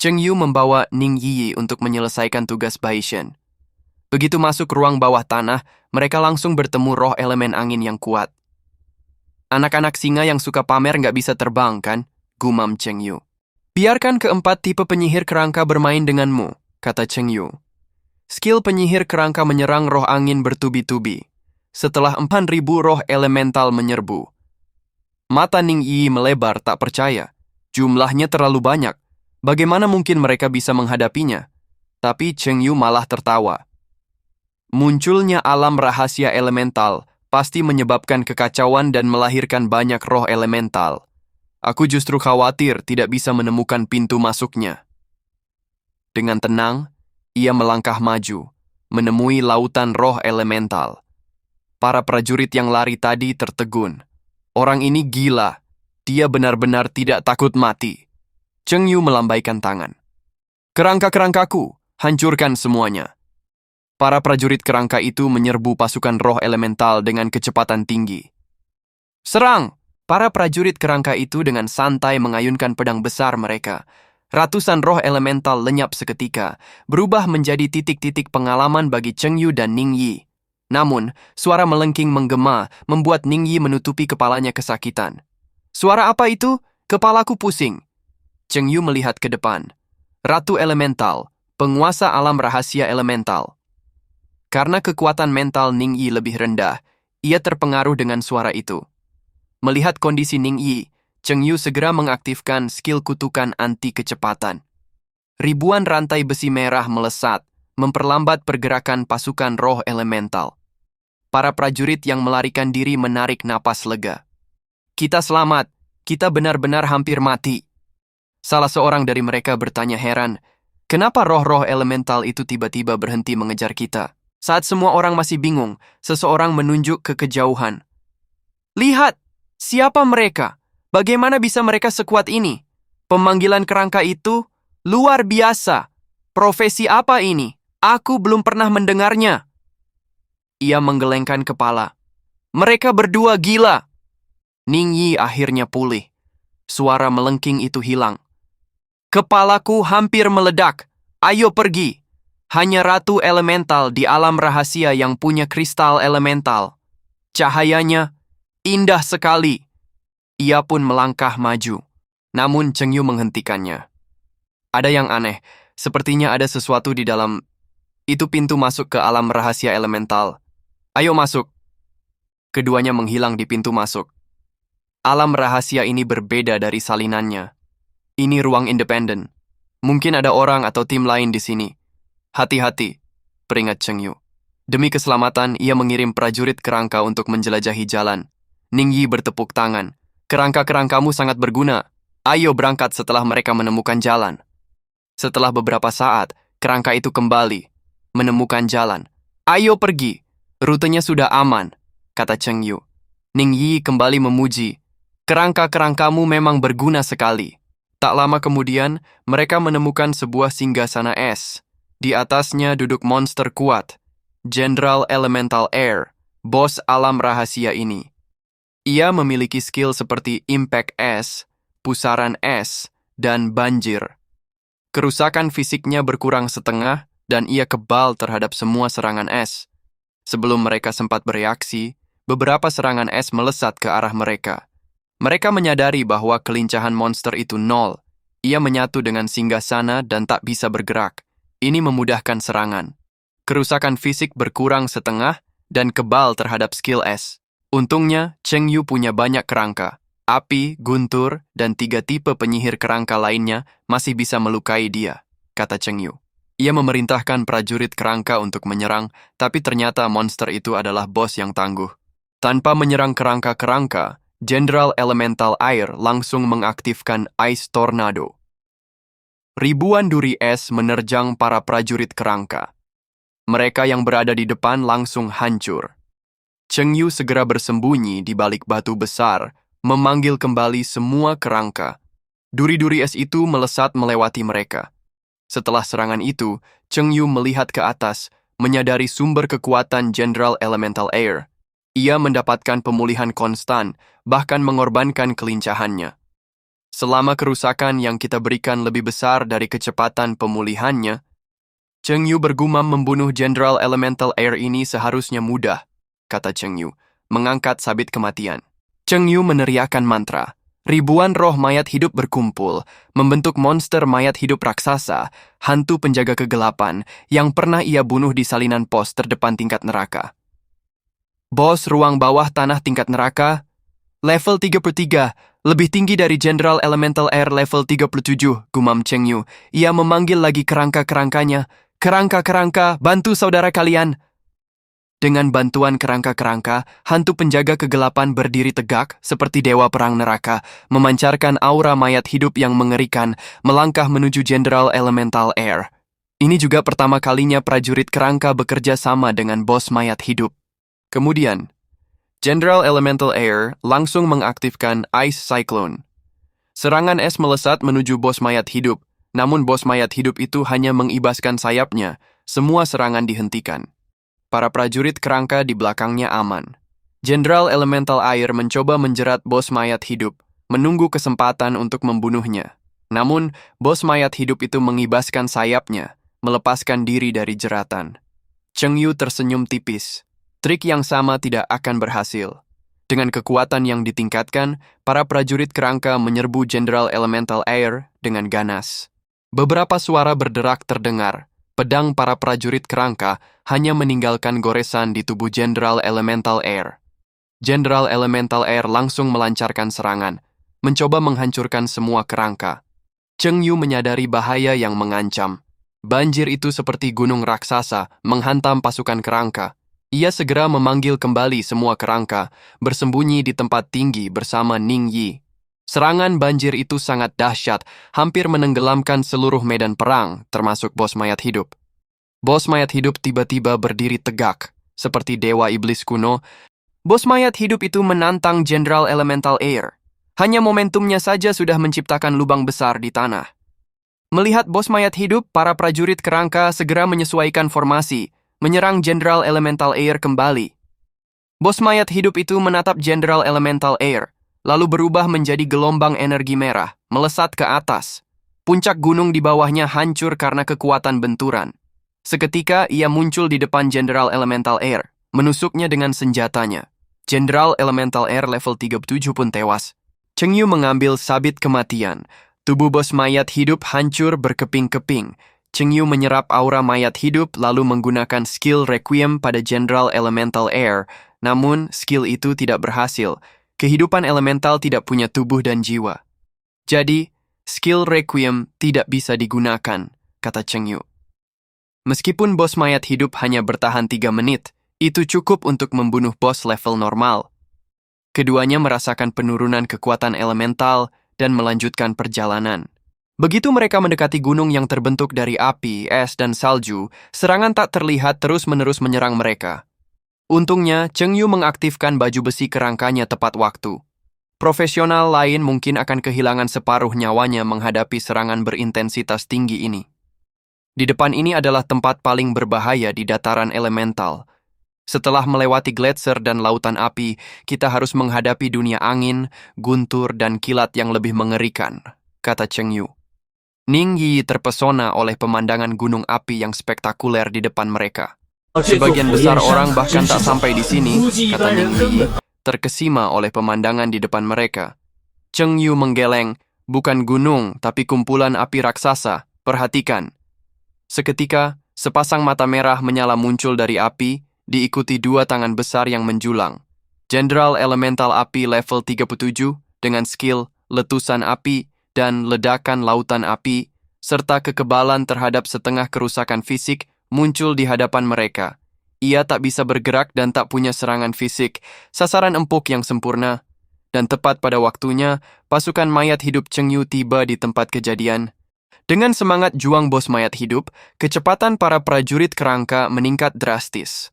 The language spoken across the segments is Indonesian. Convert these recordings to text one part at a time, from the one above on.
Cheng Yu membawa Ning Yi untuk menyelesaikan tugas Bai Shen. Begitu masuk ruang bawah tanah, mereka langsung bertemu roh elemen angin yang kuat. Anak-anak singa yang suka pamer nggak bisa terbang, kan? Gumam Cheng Yu. Biarkan keempat tipe penyihir kerangka bermain denganmu, kata Cheng Yu. Skill penyihir kerangka menyerang roh angin bertubi-tubi. Setelah 4.000 roh elemental menyerbu. Mata Ning Yi melebar tak percaya. Jumlahnya terlalu banyak. Bagaimana mungkin mereka bisa menghadapinya? Tapi Cheng Yu malah tertawa. Munculnya alam rahasia elemental pasti menyebabkan kekacauan dan melahirkan banyak roh elemental. Aku justru khawatir tidak bisa menemukan pintu masuknya. Dengan tenang, ia melangkah maju, menemui lautan roh elemental. Para prajurit yang lari tadi tertegun. Orang ini gila. Dia benar-benar tidak takut mati. Cheng Yu melambaikan tangan. Kerangka-kerangkaku, hancurkan semuanya. Para prajurit kerangka itu menyerbu pasukan roh elemental dengan kecepatan tinggi. Serang! Para prajurit kerangka itu dengan santai mengayunkan pedang besar mereka. Ratusan roh elemental lenyap seketika, berubah menjadi titik-titik pengalaman bagi Cheng Yu dan Ning Yi. Namun, suara melengking menggema membuat Ning Yi menutupi kepalanya kesakitan. Suara apa itu? Kepalaku pusing. Cheng Yu melihat ke depan. Ratu Elemental, penguasa alam rahasia elemental. Karena kekuatan mental Ning Yi lebih rendah, ia terpengaruh dengan suara itu. Melihat kondisi Ning Yi, Cheng Yu segera mengaktifkan skill kutukan anti kecepatan. Ribuan rantai besi merah melesat, memperlambat pergerakan pasukan roh elemental. Para prajurit yang melarikan diri menarik napas lega. Kita selamat, kita benar-benar hampir mati. Salah seorang dari mereka bertanya heran, kenapa roh-roh elemental itu tiba-tiba berhenti mengejar kita? Saat semua orang masih bingung, seseorang menunjuk ke kejauhan. Lihat! Siapa mereka? Bagaimana bisa mereka sekuat ini? Pemanggilan kerangka itu luar biasa. Profesi apa ini? Aku belum pernah mendengarnya. Ia menggelengkan kepala. Mereka berdua gila. Ning Yi akhirnya pulih. Suara melengking itu hilang. Kepalaku hampir meledak. Ayo pergi. Hanya Ratu Elemental di alam rahasia yang punya kristal elemental. Cahayanya indah sekali. Ia pun melangkah maju. Namun Cheng Yu menghentikannya. Ada yang aneh. Sepertinya ada sesuatu di dalam. Itu pintu masuk ke alam rahasia elemental. Ayo masuk. Keduanya menghilang di pintu masuk. Alam rahasia ini berbeda dari salinannya. Ini ruang independen. Mungkin ada orang atau tim lain di sini. Hati-hati, peringat Cheng Yu. Demi keselamatan, ia mengirim prajurit kerangka untuk menjelajahi jalan. Ning Yi bertepuk tangan. Kerangka-kerangkamu sangat berguna. Ayo berangkat setelah mereka menemukan jalan. Setelah beberapa saat, kerangka itu kembali. Menemukan jalan. Ayo pergi. Rutenya sudah aman, kata Cheng Yu. Ning Yi kembali memuji. Kerangka-kerangkamu memang berguna sekali. Tak lama kemudian, mereka menemukan sebuah singgasana es. Di atasnya duduk monster kuat. General Elemental Air, bos alam rahasia ini. Ia memiliki skill seperti Impact Es, Pusaran Es, dan Banjir. Kerusakan fisiknya berkurang setengah dan ia kebal terhadap semua serangan es. Sebelum mereka sempat bereaksi, beberapa serangan es melesat ke arah mereka. Mereka menyadari bahwa kelincahan monster itu nol. Ia menyatu dengan singgasana dan tak bisa bergerak. Ini memudahkan serangan. Kerusakan fisik berkurang setengah dan kebal terhadap skill es. Untungnya, Cheng Yu punya banyak kerangka. Api, guntur, dan 3 tipe penyihir kerangka lainnya masih bisa melukai dia, kata Cheng Yu. Ia memerintahkan prajurit kerangka untuk menyerang, tapi ternyata monster itu adalah bos yang tangguh. Tanpa menyerang kerangka-kerangka, General Elemental Air langsung mengaktifkan Ice Tornado. Ribuan duri es menerjang para prajurit kerangka. Mereka yang berada di depan langsung hancur. Cheng Yu segera bersembunyi di balik batu besar, memanggil kembali semua kerangka. Duri-duri es itu melesat melewati mereka. Setelah serangan itu, Cheng Yu melihat ke atas, menyadari sumber kekuatan General Elemental Air. Ia mendapatkan pemulihan konstan, bahkan mengorbankan kelincahannya. Selama kerusakan yang kita berikan lebih besar dari kecepatan pemulihannya, Cheng Yu bergumam membunuh Jenderal Elemental Air ini seharusnya mudah, kata Cheng Yu, mengangkat sabit kematian. Cheng Yu meneriakkan mantra. Ribuan roh mayat hidup berkumpul, membentuk monster mayat hidup raksasa, hantu penjaga kegelapan, yang pernah ia bunuh di salinan pos terdepan tingkat neraka. Bos ruang bawah tanah tingkat neraka, level 33, lebih tinggi dari Jenderal Elemental Air level 37, gumam Cheng Yu. Ia memanggil lagi kerangka-kerangkanya. Kerangka-kerangka, bantu saudara kalian. Dengan bantuan kerangka-kerangka, hantu penjaga kegelapan berdiri tegak seperti dewa perang neraka, memancarkan aura mayat hidup yang mengerikan, melangkah menuju Jenderal Elemental Air. Ini juga pertama kalinya prajurit kerangka bekerja sama dengan bos mayat hidup. Kemudian, Jenderal Elemental Air langsung mengaktifkan Ice Cyclone. Serangan es melesat menuju bos mayat hidup, namun bos mayat hidup itu hanya mengibaskan sayapnya, semua serangan dihentikan. Para prajurit kerangka di belakangnya aman. Jenderal Elemental Air mencoba menjerat bos mayat hidup, menunggu kesempatan untuk membunuhnya. Namun, bos mayat hidup itu mengibaskan sayapnya, melepaskan diri dari jeratan. Cheng Yu tersenyum tipis. Trik yang sama tidak akan berhasil. Dengan kekuatan yang ditingkatkan, para prajurit kerangka menyerbu Jenderal Elemental Air dengan ganas. Beberapa suara berderak terdengar. Pedang para prajurit kerangka hanya meninggalkan goresan di tubuh Jenderal Elemental Air. Jenderal Elemental Air langsung melancarkan serangan, mencoba menghancurkan semua kerangka. Cheng Yu menyadari bahaya yang mengancam. Banjir itu seperti gunung raksasa menghantam pasukan kerangka. Ia segera memanggil kembali semua kerangka, bersembunyi di tempat tinggi bersama Ning Yi. Serangan banjir itu sangat dahsyat, hampir menenggelamkan seluruh medan perang, termasuk bos mayat hidup. Bos mayat hidup tiba-tiba berdiri tegak, seperti dewa iblis kuno. Bos mayat hidup itu menantang Jenderal Elemental Air. Hanya momentumnya saja sudah menciptakan lubang besar di tanah. Melihat bos mayat hidup, para prajurit kerangka segera menyesuaikan formasi, menyerang Jenderal Elemental Air kembali. Bos mayat hidup itu menatap Jenderal Elemental Air, lalu berubah menjadi gelombang energi merah, melesat ke atas. Puncak gunung di bawahnya hancur karena kekuatan benturan. Seketika ia muncul di depan Jenderal Elemental Air, menusuknya dengan senjatanya. Jenderal Elemental Air level 37 pun tewas. Cheng Yu mengambil sabit kematian. Tubuh bos mayat hidup hancur berkeping-keping. Cheng Yu menyerap aura mayat hidup lalu menggunakan skill Requiem pada Jenderal Elemental Air. Namun, skill itu tidak berhasil. Kehidupan elemental tidak punya tubuh dan jiwa. Jadi, skill Requiem tidak bisa digunakan, kata Cheng Yu. Meskipun bos mayat hidup hanya bertahan 3 menit, itu cukup untuk membunuh bos level normal. Keduanya merasakan penurunan kekuatan elemental dan melanjutkan perjalanan. Begitu mereka mendekati gunung yang terbentuk dari api, es, dan salju, serangan tak terlihat terus-menerus menyerang mereka. Untungnya, Cheng Yu mengaktifkan baju besi kerangkanya tepat waktu. Profesional lain mungkin akan kehilangan separuh nyawanya menghadapi serangan berintensitas tinggi ini. Di depan ini adalah tempat paling berbahaya di dataran elemental. Setelah melewati gletser dan lautan api, kita harus menghadapi dunia angin, guntur, dan kilat yang lebih mengerikan, kata Cheng Yu. Ning Yi terpesona oleh pemandangan gunung api yang spektakuler di depan mereka. Sebagian besar orang bahkan tak sampai di sini, kata Ning Yi, terkesima oleh pemandangan di depan mereka. Cheng Yu menggeleng, bukan gunung, tapi kumpulan api raksasa, perhatikan. Seketika, sepasang mata merah menyala muncul dari api, diikuti 2 tangan besar yang menjulang. Jenderal Elemental Api level 37 dengan skill letusan api dan ledakan lautan api, serta kekebalan terhadap setengah kerusakan fisik, muncul di hadapan mereka. Ia tak bisa bergerak dan tak punya serangan fisik, sasaran empuk yang sempurna. Dan tepat pada waktunya, pasukan mayat hidup Cheng Yu tiba di tempat kejadian. Dengan semangat juang bos mayat hidup, kecepatan para prajurit kerangka meningkat drastis.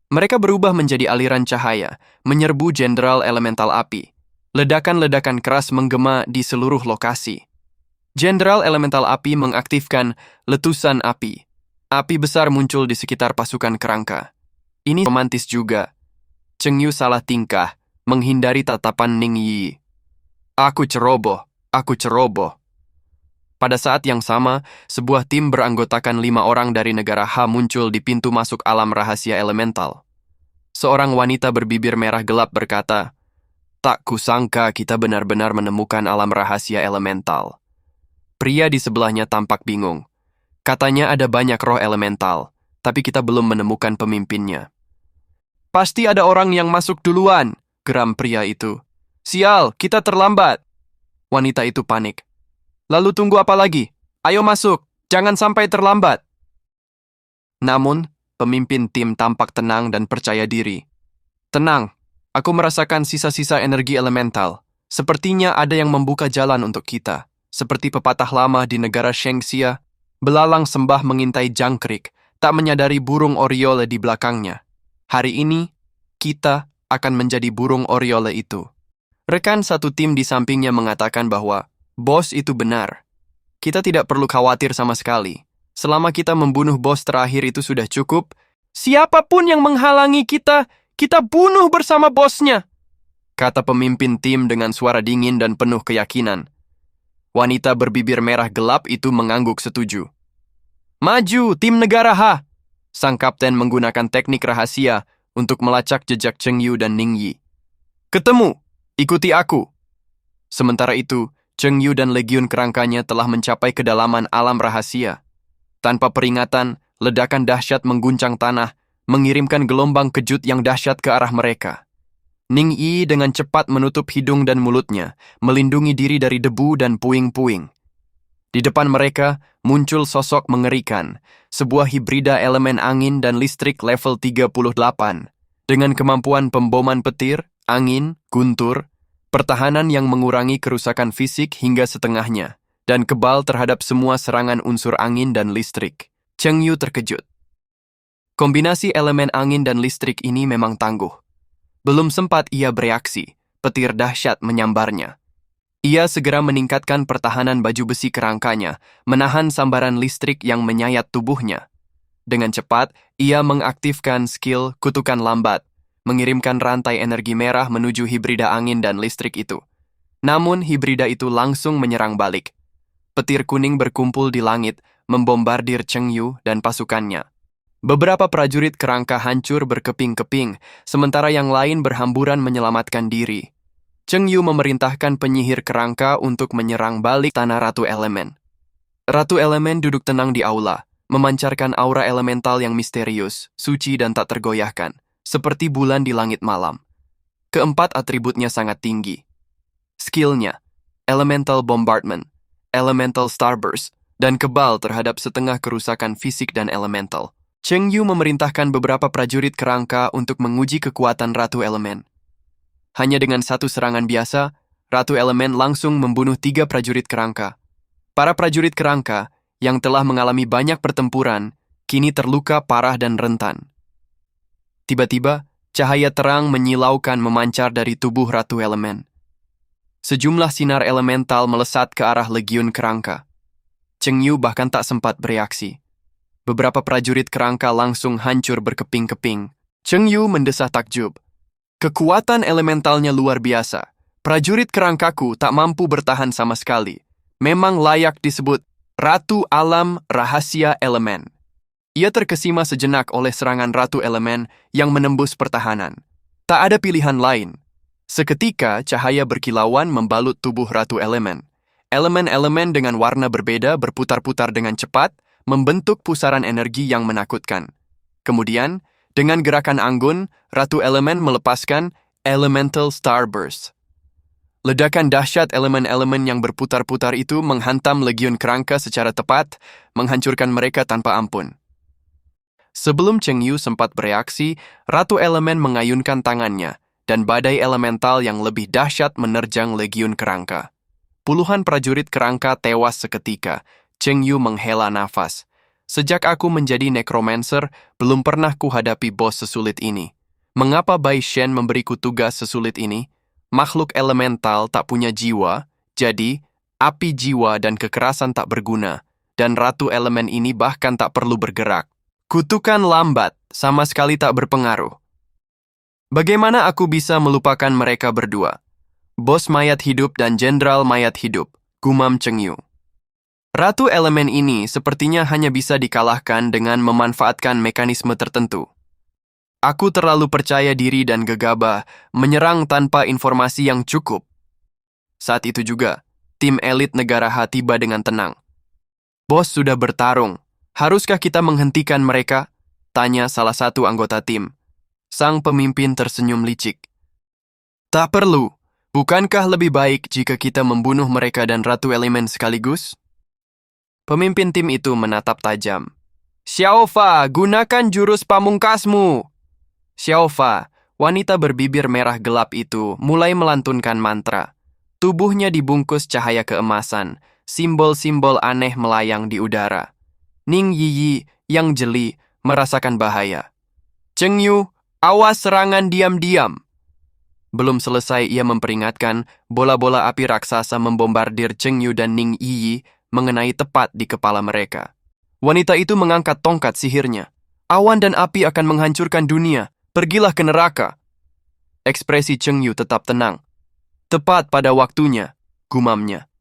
Mereka berubah menjadi aliran cahaya, menyerbu Jenderal Elemental Api. Ledakan-ledakan keras menggema di seluruh lokasi. Jenderal Elemental Api mengaktifkan letusan api. Api besar muncul di sekitar pasukan kerangka. Ini romantis juga. Cheng Yu salah tingkah, menghindari tatapan Ning Yi. Aku ceroboh, Aku ceroboh. Pada saat yang sama, sebuah tim beranggotakan 5 orang dari negara H muncul di pintu masuk alam rahasia elemental. Seorang wanita berbibir merah gelap berkata, "Tak kusangka kita benar-benar menemukan alam rahasia elemental." Pria di sebelahnya tampak bingung. Katanya ada banyak roh elemental, tapi kita belum menemukan pemimpinnya. "Pasti ada orang yang masuk duluan," geram pria itu. "Sial, kita terlambat." Wanita itu panik. "Lalu tunggu apa lagi? Ayo masuk, jangan sampai terlambat." Namun, pemimpin tim tampak tenang dan percaya diri. "Tenang, aku merasakan sisa-sisa energi elemental. Sepertinya ada yang membuka jalan untuk kita. Seperti pepatah lama di negara Shengxia, belalang sembah mengintai jangkrik, tak menyadari burung oriole di belakangnya. Hari ini, kita akan menjadi burung oriole itu." Rekan satu tim di sampingnya mengatakan bahwa, "Bos itu benar. Kita tidak perlu khawatir sama sekali. Selama kita membunuh bos terakhir itu sudah cukup. Siapapun yang menghalangi kita, kita bunuh bersama bosnya," kata pemimpin tim dengan suara dingin dan penuh keyakinan. Wanita berbibir merah gelap itu mengangguk setuju. "Maju, tim negara H!" Sang kapten menggunakan teknik rahasia untuk melacak jejak Cheng Yu dan Ning Yi. "Ketemu, ikuti aku." Sementara itu, Cheng Yu dan legiun kerangkanya telah mencapai kedalaman alam rahasia. Tanpa peringatan, ledakan dahsyat mengguncang tanah, mengirimkan gelombang kejut yang dahsyat ke arah mereka. Ning Yi dengan cepat menutup hidung dan mulutnya, melindungi diri dari debu dan puing-puing. Di depan mereka, muncul sosok mengerikan, sebuah hibrida elemen angin dan listrik level 38, dengan kemampuan pemboman petir, angin, guntur, pertahanan yang mengurangi kerusakan fisik hingga setengahnya, dan kebal terhadap semua serangan unsur angin dan listrik. Cheng Yu terkejut. Kombinasi elemen angin dan listrik ini memang tangguh. Belum sempat ia bereaksi, petir dahsyat menyambarnya. Ia segera meningkatkan pertahanan baju besi kerangkanya, menahan sambaran listrik yang menyayat tubuhnya. Dengan cepat, ia mengaktifkan skill kutukan lambat, mengirimkan rantai energi merah menuju hibrida angin dan listrik itu. Namun, hibrida itu langsung menyerang balik. Petir kuning berkumpul di langit, membombardir Cheng Yu dan pasukannya. Beberapa prajurit kerangka hancur berkeping-keping, sementara yang lain berhamburan menyelamatkan diri. Cheng Yu memerintahkan penyihir kerangka untuk menyerang balik tanah Ratu Elemen. Ratu Elemen duduk tenang di aula, memancarkan aura elemental yang misterius, suci dan tak tergoyahkan, seperti bulan di langit malam. Keempat atributnya sangat tinggi. Skillnya, Elemental Bombardment, Elemental Starburst, dan kebal terhadap setengah kerusakan fisik dan elemental. Cheng Yu memerintahkan beberapa prajurit kerangka untuk menguji kekuatan Ratu Elemen. Hanya dengan satu serangan biasa, Ratu Elemen langsung membunuh 3 prajurit kerangka. Para prajurit kerangka, yang telah mengalami banyak pertempuran, kini terluka parah dan rentan. Tiba-tiba, cahaya terang menyilaukan memancar dari tubuh Ratu Elemen. Sejumlah sinar elemental melesat ke arah legiun kerangka. Cheng Yu bahkan tak sempat bereaksi. Beberapa prajurit kerangka langsung hancur berkeping-keping. Cheng Yu mendesah takjub. Kekuatan elementalnya luar biasa. Prajurit kerangkaku tak mampu bertahan sama sekali. Memang layak disebut Ratu Alam Rahasia Elemen. Ia terkesima sejenak oleh serangan Ratu Elemen yang menembus pertahanan. Tak ada pilihan lain. Seketika cahaya berkilauan membalut tubuh Ratu Elemen. Elemen-elemen dengan warna berbeda berputar-putar dengan cepat, membentuk pusaran energi yang menakutkan. Kemudian, dengan gerakan anggun, Ratu Elemen melepaskan Elemental Starburst. Ledakan dahsyat elemen-elemen yang berputar-putar itu menghantam legiun kerangka secara tepat, menghancurkan mereka tanpa ampun. Sebelum Cheng Yu sempat bereaksi, Ratu Elemen mengayunkan tangannya, dan badai elemental yang lebih dahsyat menerjang legiun kerangka. Puluhan prajurit kerangka tewas seketika. Cheng Yu menghela nafas. Sejak aku menjadi necromancer, belum pernah kuhadapi bos sesulit ini. Mengapa Bai Shen memberiku tugas sesulit ini? Makhluk elemental tak punya jiwa, jadi api jiwa dan kekerasan tak berguna, dan Ratu Elemen ini bahkan tak perlu bergerak. Kutukan lambat, sama sekali tak berpengaruh. Bagaimana aku bisa melupakan mereka berdua? Bos mayat hidup dan jenderal mayat hidup. gumam Cheng Yu. Ratu elemen ini sepertinya hanya bisa dikalahkan dengan memanfaatkan mekanisme tertentu. Aku terlalu percaya diri dan gegabah menyerang tanpa informasi yang cukup. Saat itu juga, tim elit negara Ha tiba dengan tenang. Bos sudah bertarung. Haruskah kita menghentikan mereka? Tanya salah satu anggota tim. Sang pemimpin tersenyum licik. Tak perlu. Bukankah lebih baik jika kita membunuh mereka dan Ratu Elemen sekaligus? Pemimpin tim itu menatap tajam. Xiaofa, gunakan jurus pamungkasmu. Xiaofa, wanita berbibir merah gelap itu, mulai melantunkan mantra. Tubuhnya dibungkus cahaya keemasan, simbol-simbol aneh melayang di udara. Ning Yiyi yang jeli merasakan bahaya. Cheng Yu, awas serangan diam-diam. Belum selesai ia memperingatkan, bola-bola api raksasa membombardir Cheng Yu dan Ning Yiyi mengenai tepat di kepala mereka. Wanita itu mengangkat tongkat sihirnya. Awan dan api akan menghancurkan dunia. Pergilah ke neraka. Ekspresi Cheng Yu tetap tenang. Tepat pada waktunya, gumamnya.